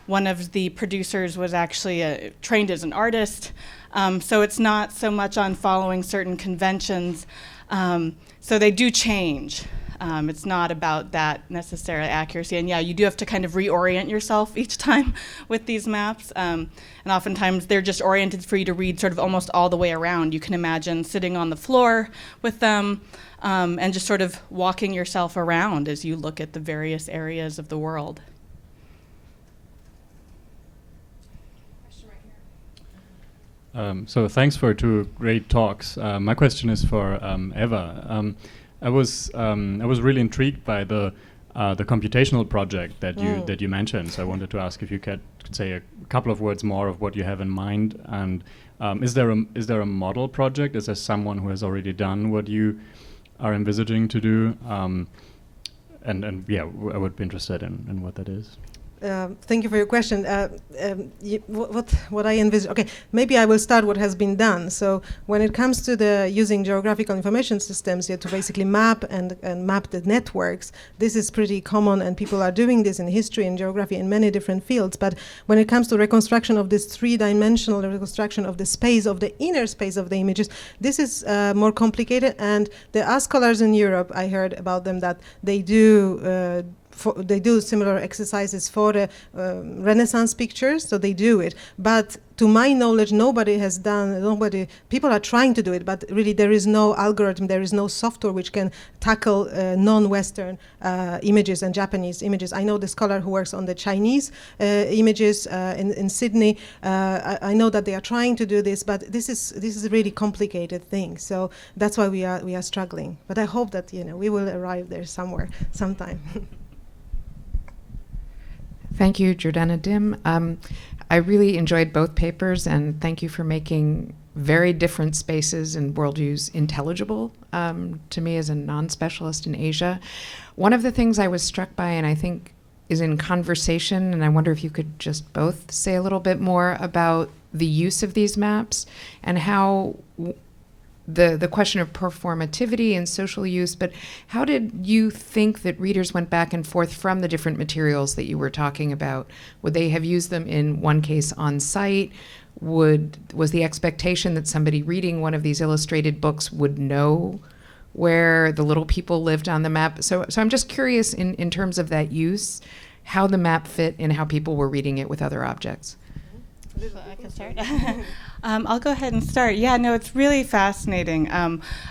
One of the producers was actually trained as an artist, so it's not so much on following certain conventions. So they do change. It's not about that necessarily accuracy. And yeah, you do have to kind of reorient yourself each time with these maps. And oftentimes they're just oriented for you to read sort of almost all the way around. You can imagine sitting on the floor with them and just sort of walking yourself around as you look at the various areas of the world. So thanks for two great talks. My question is for Eva. I was really intrigued by the computational project that you mentioned. So I wanted to ask if you could say a couple of words more of what you have in mind. And is there a model project? Is there someone who has already done what you are envisaging to do? And yeah, I would be interested in what that is. Thank you for your question. What I envisage, okay, maybe I will start what has been done. So when it comes to the using geographical information systems to basically map and map the networks, this is pretty common, and people are doing this in history and geography in many different fields. But when it comes to reconstruction of this three-dimensional reconstruction of the space, of the inner space of the images, this is more complicated. And there are scholars in Europe, I heard about them, that they do they do similar exercises for the Renaissance pictures, so they do it. But to my knowledge, people are trying to do it, but really there is no algorithm, there is no software which can tackle non-Western images and Japanese images. I know the scholar who works on the Chinese images in Sydney. I know that they are trying to do this, but this is a really complicated thing. So that's why we are struggling. But I hope that we will arrive there sometime. Thank you, Jordana Dim. I really enjoyed both papers, and thank you for making very different spaces and worldviews intelligible to me as a non-specialist in Asia. One of the things I was struck by, and I think is in conversation, and I wonder if you could just both say a little bit more about the use of these maps and how the question of performativity and social use, but how did you think that readers went back and forth from the different materials that you were talking about? Would they have used them in one case on site? Was the expectation that somebody reading one of these illustrated books would know where the little people lived on the map? So I'm just curious in terms of that use, how the map fit and how people were reading it with other objects. So I can start. I'll go ahead and start. Yeah, no, it's really fascinating.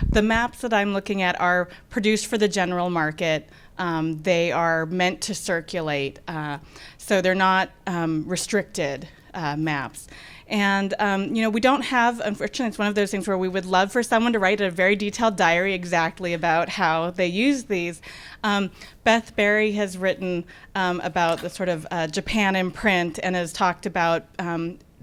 The maps that I'm looking at are produced for the general market. They are meant to circulate, so they're not restricted maps. And we don't have, unfortunately, it's one of those things where we would love for someone to write a very detailed diary exactly about how they use these. Beth Berry has written about the sort of Japan in print and has talked about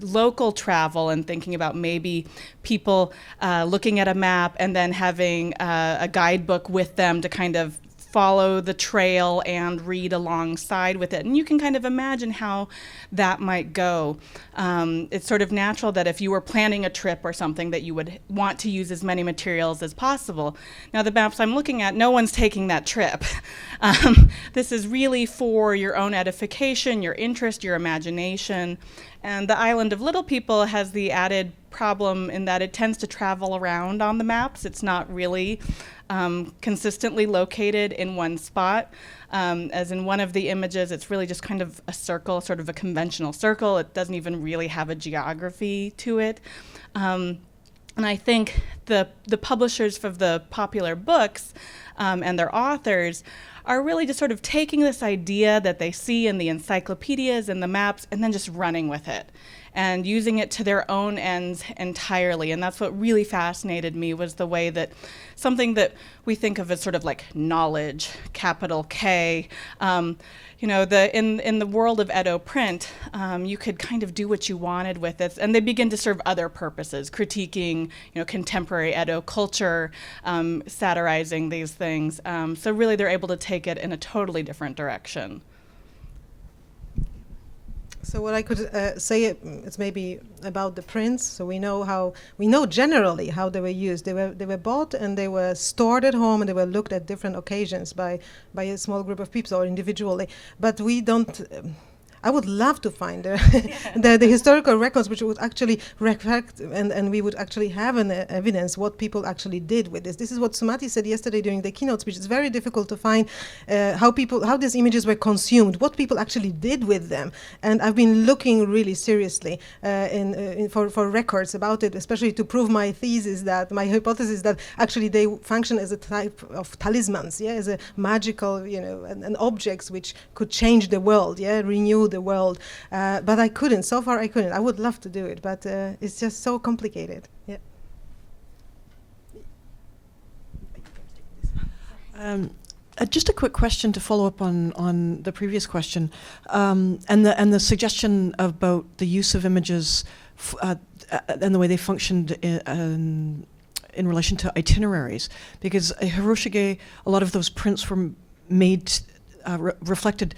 local travel and thinking about maybe people looking at a map and then having a guidebook with them to kind of follow the trail and read alongside with it. And you can kind of imagine how that might go. It's sort of natural that if you were planning a trip or something that you would want to use as many materials as possible. Now the maps I'm looking at, no one's taking that trip. This is really for your own edification, your interest, your imagination. And the Island of Little People has the added problem in that it tends to travel around on the maps. It's not really consistently located in one spot. As in one of the images, it's really just kind of a circle, sort of a conventional circle. It doesn't even really have a geography to it. And I think the publishers of the popular books and their authors are really just sort of taking this idea that they see in the encyclopedias and the maps and then just running with it. and using it to their own ends entirely. And that's what really fascinated me, was the way that something that we think of as sort of like knowledge, capital K, you know, in the world of Edo print, you could kind of do what you wanted with it, and they begin to serve other purposes, critiquing, you know, contemporary Edo culture, satirizing these things. So really, they're able to take it in a totally different direction. So what I could say is maybe about the prints. So we know generally how they were used. They were bought and they were stored at home, and they were looked at different occasions by a small group of people or individually. But we don't. I would love to find the historical records which would actually reflect, and we would actually have an evidence what people actually did with this. This is what Sumati said yesterday during the keynote speech. It's very difficult to find how these images were consumed, what people actually did with them. And I've been looking really seriously for records about it, especially to prove my hypothesis that actually they function as a type of talismans, as a magical, and objects which could change the world, renew the world, but I couldn't. So far, I couldn't. I would love to do it, but it's just so complicated. Yeah. Just a quick question to follow up on the previous question, and the suggestion about the use of images and the way they functioned in relation to itineraries, because Hiroshige, a lot of those prints were made. Reflected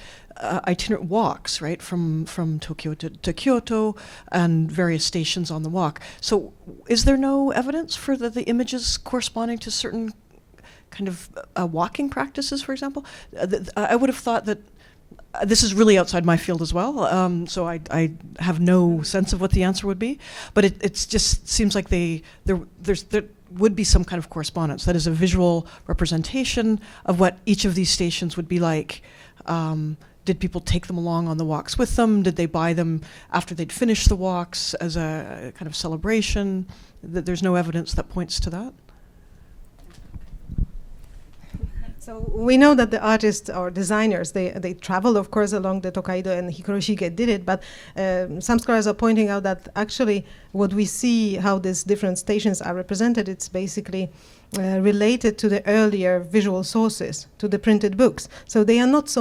itinerant walks, right, from Tokyo to Kyoto, and various stations on the walk. So, is there no evidence for the images corresponding to certain kind of walking practices, for example? I would have thought that this is really outside my field as well, so I have no sense of what the answer would be. But it just seems like there would be some kind of correspondence. That is a visual representation of what each of these stations would be like. Did people take them along on the walks with them? Did they buy them after they'd finished the walks as a kind of celebration? There's no evidence that points to that. So we know that the artists or designers, they traveled, of course, along the Tokaido, and Hiroshige did it, but some scholars are pointing out that actually what we see, how these different stations are represented, it's basically related to the earlier visual sources, to the printed books. So they are not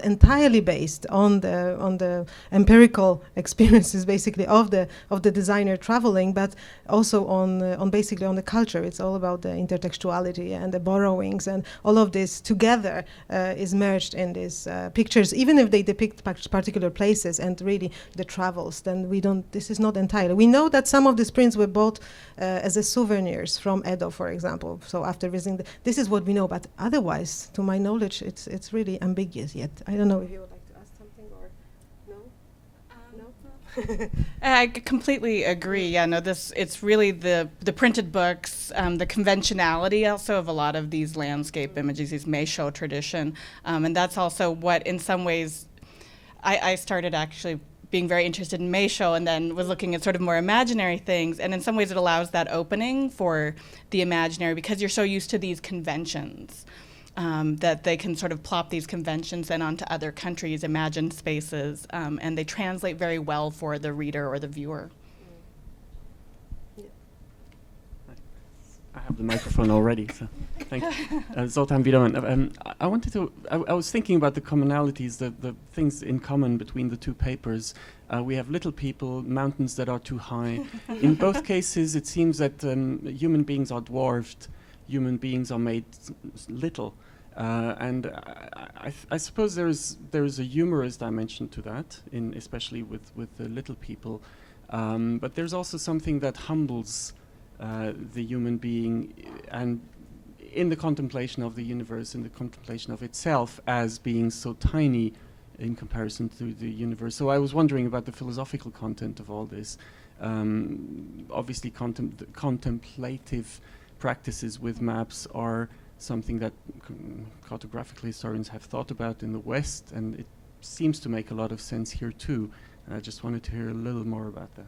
entirely based on the empirical experiences, basically of the designer traveling, but also on basically on the culture. It's all about the intertextuality and the borrowings, and all of this together is merged in these pictures. Even if they depict particular places and really the travels, then this is not entirely. We know that some of these prints were bought as a souvenirs from Edo, for example. So after visiting, this is what we know. But otherwise, to my knowledge, it's really ambiguous yet. I don't know if you would like to ask something or no. I completely agree. Yeah, no, it's really the printed books, the conventionality also of a lot of these landscape images, these Meisho tradition, and that's also what, in some ways, I started actually being very interested in Meisho, and then was looking at sort of more imaginary things, and in some ways it allows that opening for the imaginary, because you're so used to these conventions that they can sort of plop these conventions then onto other countries' imagined spaces, and they translate very well for the reader or the viewer. I have the microphone already, so thank you. Zoltan Bidoman. I was thinking about the commonalities, the things in common between the two papers. We have little people, mountains that are too high. In both cases, it seems that human beings are dwarfed, human beings are made little. And I suppose there is a humorous dimension to that, especially with the little people. But there's also something that humbles the human being, and in the contemplation of the universe, in the contemplation of itself as being so tiny in comparison to the universe. So I was wondering about the philosophical content of all this. Obviously, contemplative practices with maps are something that cartographical historians have thought about in the West, and it seems to make a lot of sense here too. And I just wanted to hear a little more about that.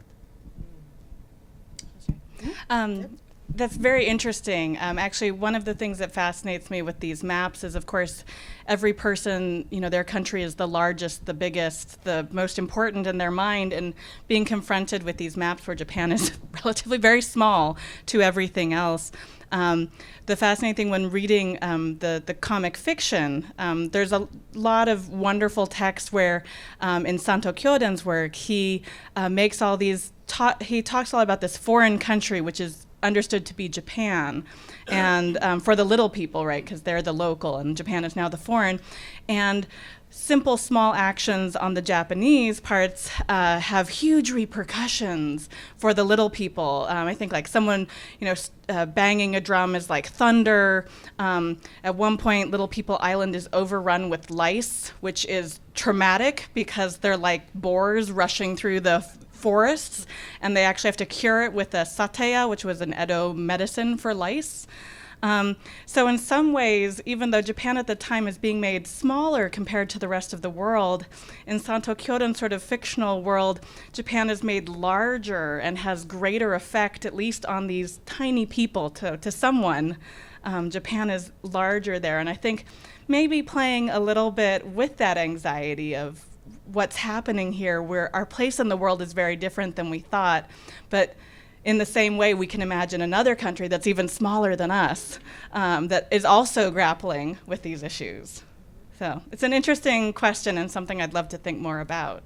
That's very interesting. Actually, one of the things that fascinates me with these maps is, of course, every person, their country is the largest, the biggest, the most important in their mind, and being confronted with these maps where Japan is relatively very small to everything else. The fascinating thing when reading the comic fiction, there's a lot of wonderful text where in Santo Kyoden's work, he makes all these, he talks a lot about this foreign country, which is understood to be Japan, and for the little people, right, because they're the local, and Japan is now the foreign, and simple small actions on the Japanese parts have huge repercussions for the little people. I think like someone, banging a drum is like thunder. At one point, Little People Island is overrun with lice, which is traumatic because they're like boars rushing through the forests, and they actually have to cure it with a sateya, which was an Edo medicine for lice. So in some ways, even though Japan at the time is being made smaller compared to the rest of the world, in Santo Kyoden's sort of fictional world, Japan is made larger and has greater effect, at least on these tiny people. To someone, Japan is larger there. And I think maybe playing a little bit with that anxiety of what's happening here, where our place in the world is very different than we thought, but in the same way, we can imagine another country that's even smaller than us that is also grappling with these issues. So it's an interesting question and something I'd love to think more about.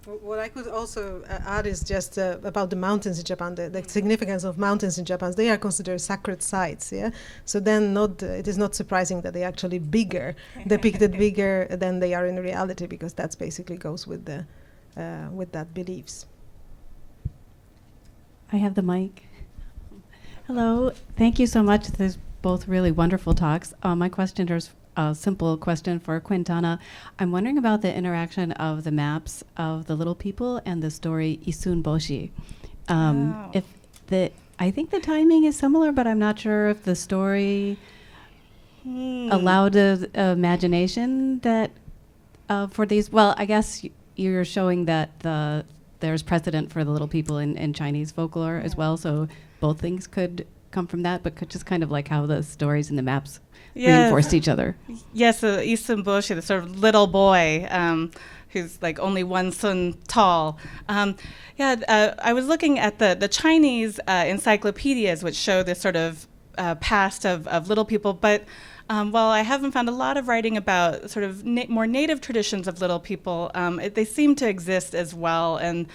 What I could also add is just about the mountains in Japan, the significance of mountains in Japan. They are considered sacred sites, yeah? So then it is not surprising that they're actually bigger, depicted bigger than they are in reality, because that basically goes with that beliefs. I have the mic. Hello, thank you so much. There's both really wonderful talks. My question is a simple question for Quintana. I'm wondering about the interaction of the maps of the little people and the story Isun Boshi. I think the timing is similar, but I'm not sure if the story allowed imagination that for these. Well, I guess you're showing that there's precedent for the little people in Chinese folklore as well, so both things could come from that, but could just kind of like how the stories and the maps reinforced each other. Yes, Isun Boshi, the sort of little boy who's like only one sun tall. I was looking at the Chinese encyclopedias, which show this sort of past of little people, but while I haven't found a lot of writing about sort of more native traditions of little people, they seem to exist as well. And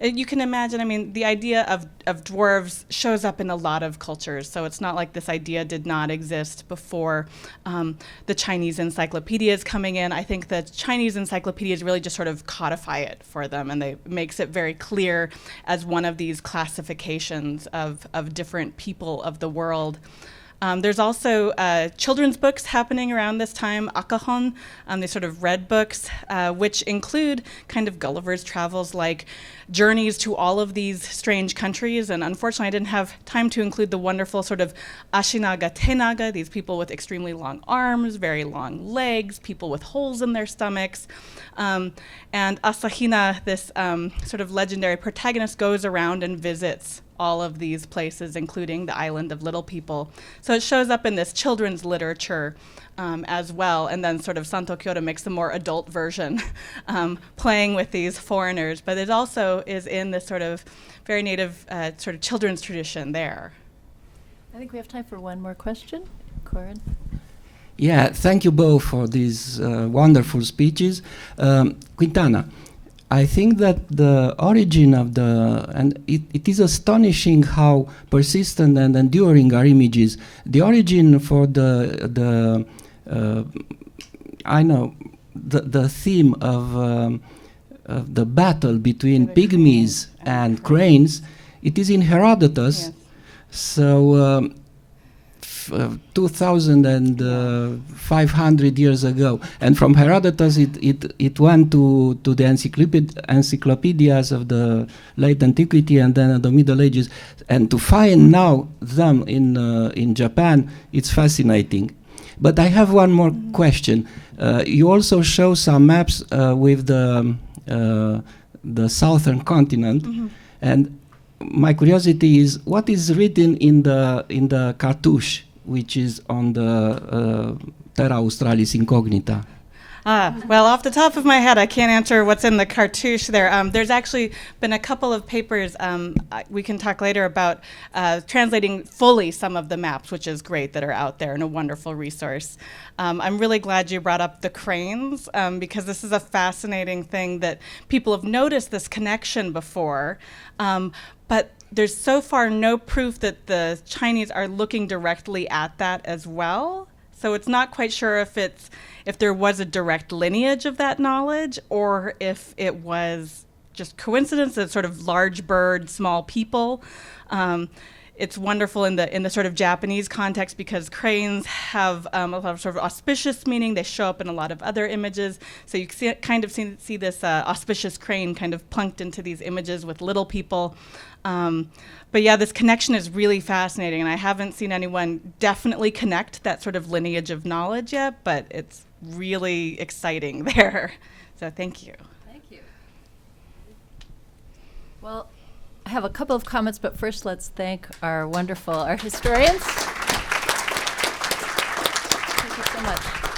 you can imagine, the idea of dwarves shows up in a lot of cultures. So it's not like this idea did not exist before the Chinese encyclopedias coming in. I think the Chinese encyclopedias really just sort of codify it for them, and it makes it very clear as one of these classifications of different people of the world. There's also children's books happening around this time, akahon, these sort of red books, which include kind of Gulliver's Travels, like journeys to all of these strange countries. And unfortunately, I didn't have time to include the wonderful sort of ashinaga, tenaga, these people with extremely long arms, very long legs, people with holes in their stomachs. And Asahina, this sort of legendary protagonist, goes around and visits all of these places, including the island of little people. So it shows up in this children's literature as well, and then sort of Santo Kyoto makes a more adult version, playing with these foreigners, but it also is in this sort of very native sort of children's tradition there. I think we have time for one more question. Corin? Yeah, thank you both for these wonderful speeches. Quintana, I think that the origin of it is astonishing how persistent and enduring are images. The origin for the theme of the battle between pygmies and cranes, it is in Herodotus. Yes. So 2,500 years ago, and from Herodotus it went to the encyclopedias of the late antiquity and then the Middle Ages, and to find now them in Japan, it's fascinating. But I have one more question. You also show some maps with the southern continent, and my curiosity is what is written in the cartouche, which is on the Terra Australis Incognita. Well, off the top of my head, I can't answer what's in the cartouche there. There's actually been a couple of papers we can talk later about translating fully some of the maps, which is great, that are out there and a wonderful resource. I'm really glad you brought up the cranes because this is a fascinating thing that people have noticed this connection before, but there's so far no proof that the Chinese are looking directly at that as well. So it's not quite sure if there was a direct lineage of that knowledge or if it was just coincidence that sort of large bird, small people. It's wonderful in the sort of Japanese context because cranes have a lot of sort of auspicious meaning. They show up in a lot of other images. So you see this auspicious crane kind of plunked into these images with little people. But yeah, this connection is really fascinating, and I haven't seen anyone definitely connect that sort of lineage of knowledge yet, but it's really exciting there. So thank you. Thank you. Well, I have a couple of comments, but first let's thank our wonderful art historians. Thank you so much.